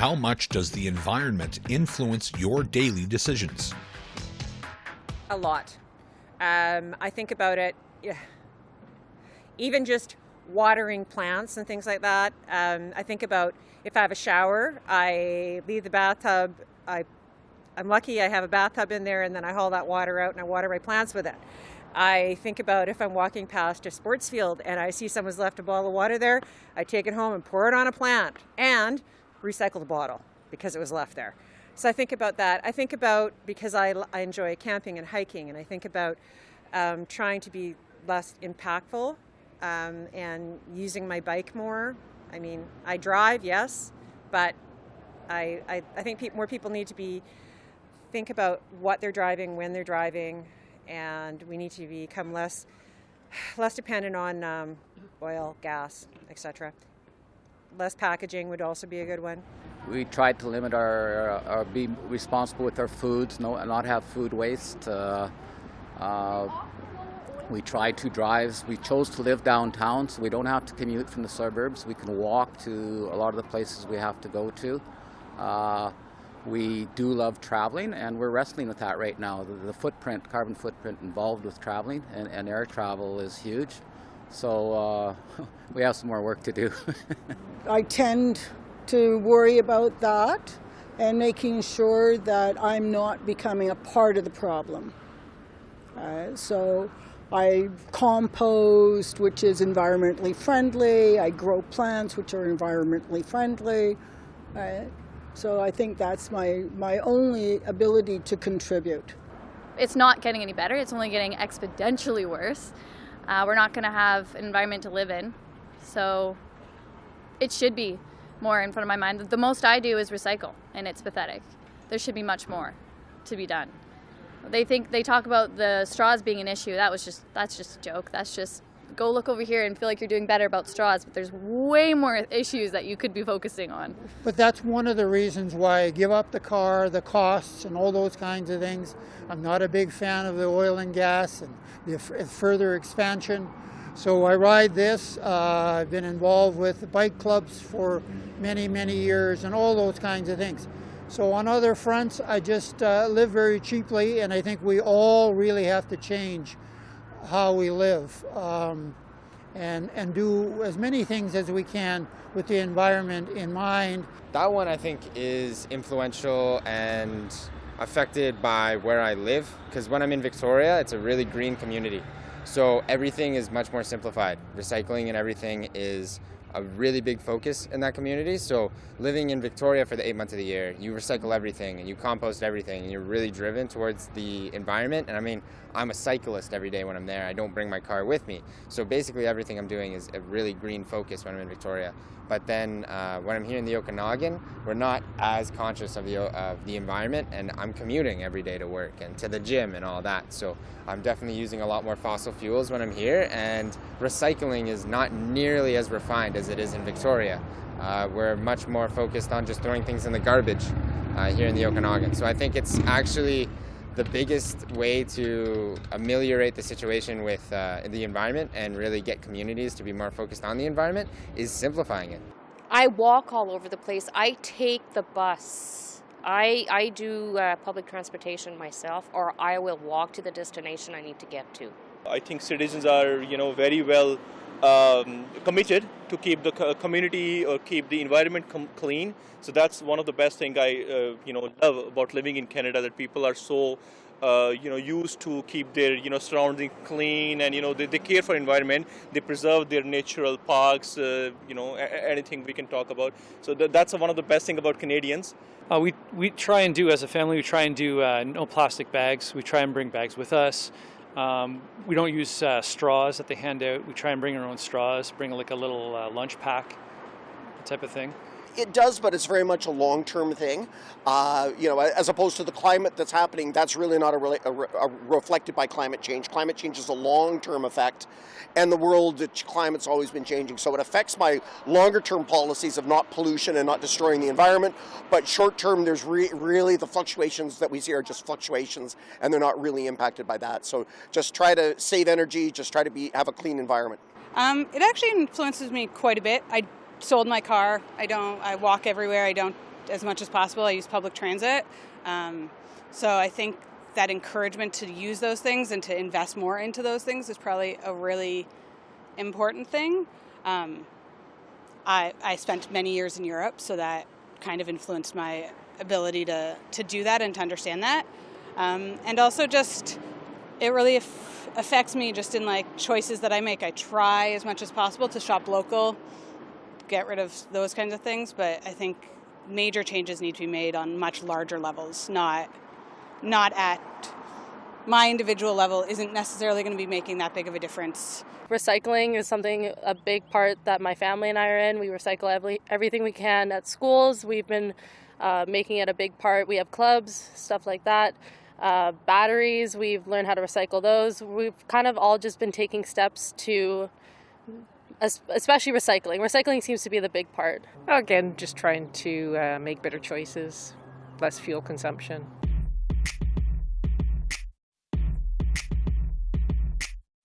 how much does the environment influence your daily decisions? A lot. I think about it, even just watering plants and things like that. I think about if I have a shower, I leave the bathtub. I'm lucky I have a bathtub in there, and then I haul that water out and I water my plants with it. I think about if I'm walking past a sports field and I see someone's left a bottle of water there, I take it home and pour it on a plant and recycle the bottle because it was left there. So I think about that. I think about, because I enjoy camping and hiking, and I think about trying to be less impactful and using my bike more. I mean, I drive, yes, but I think more people need to think about what they're driving, when they're driving, and we need to become less dependent on oil, gas, etc. Less packaging would also be a good one. We tried to limit our be responsible with our foods, not have food waste. We tried to drive. We chose to live downtown, so we don't have to commute from the suburbs. We can walk to a lot of the places we have to go to. We do love traveling, and we're wrestling with that right now. The carbon footprint involved with traveling and air travel is huge. So we have some more work to do. I tend to worry about that and making sure that I'm not becoming a part of the problem. So I compost, which is environmentally friendly. I grow plants, which are environmentally friendly. So I think that's my only ability to contribute. It's not getting any better. It's only getting exponentially worse. We're not going to have an environment to live in. So it should be more in front of my mind. The most I do is recycle, and it's pathetic. There should be much more to be done. They talk about the straws being an issue. That's just a joke. That's just go look over here and feel like you're doing better about straws, but there's way more issues that you could be focusing on. But that's one of the reasons why I give up the car, the costs and all those kinds of things. I'm not a big fan of the oil and gas and the further expansion. So I ride this. I've been involved with bike clubs for many, many years and all those kinds of things. So on other fronts, I just live very cheaply, and I think we all really have to change how we live and do as many things as we can with the environment in mind. That one I think is influential and affected by where I live, because when I'm in Victoria, it's a really green community. So everything is much more simplified. Recycling and everything is a really big focus in that community. So living in Victoria for the 8 months of the year, you recycle everything and you compost everything and you're really driven towards the environment. And I mean, I'm a cyclist every day when I'm there. I don't bring my car with me. So basically everything I'm doing is a really green focus when I'm in Victoria. But then when I'm here in the Okanagan, we're not as conscious of the environment, and I'm commuting every day to work and to the gym and all that. So I'm definitely using a lot more fossil fuels when I'm here, and recycling is not nearly as refined as it is in Victoria. We're much more focused on just throwing things in the garbage here in the Okanagan. So I think it's actually the biggest way to ameliorate the situation with the environment and really get communities to be more focused on the environment is simplifying it. I walk all over the place. I take the bus. I do public transportation myself, or I will walk to the destination I need to get to. I think citizens are, very well committed to keep the community or keep the environment clean. So that's one of the best things I love about living in Canada, that people are so used to keep their surroundings clean, and they care for environment. They preserve their natural parks, anything we can talk about. So that's one of the best things about Canadians. We try and do, as a family, we try and do no plastic bags. We try and bring bags with us. We don't use straws that they hand out. We try and bring our own straws, bring like a little lunch pack type of thing. It does, but it's very much a long-term thing. As opposed to the climate that's happening, that's really not reflected by climate change. Climate change is a long-term effect, and the climate's always been changing. So it affects my longer-term policies of not pollution and not destroying the environment. But short-term, there's really the fluctuations that we see are just fluctuations, and they're not really impacted by that. So just try to save energy. Just try to have a clean environment. It actually influences me quite a bit. I sold my car. I walk everywhere. I don't as much as possible. I use public transit. So I think that encouragement to use those things and to invest more into those things is probably a really important thing. I spent many years in Europe, so that kind of influenced my ability to do that and to understand that. And also just, it really affects me just in like choices that I make. I try as much as possible to shop local, get rid of those kinds of things, but I think major changes need to be made on much larger levels, not at my individual level isn't necessarily going to be making that big of a difference. Recycling is a big part that my family and I are in. We recycle everything we can at schools. We've been making it a big part. We have clubs, stuff like that. Batteries, we've learned how to recycle those. We've kind of all just been taking steps to, especially recycling. Recycling seems to be the big part. Again, just trying to make better choices, less fuel consumption.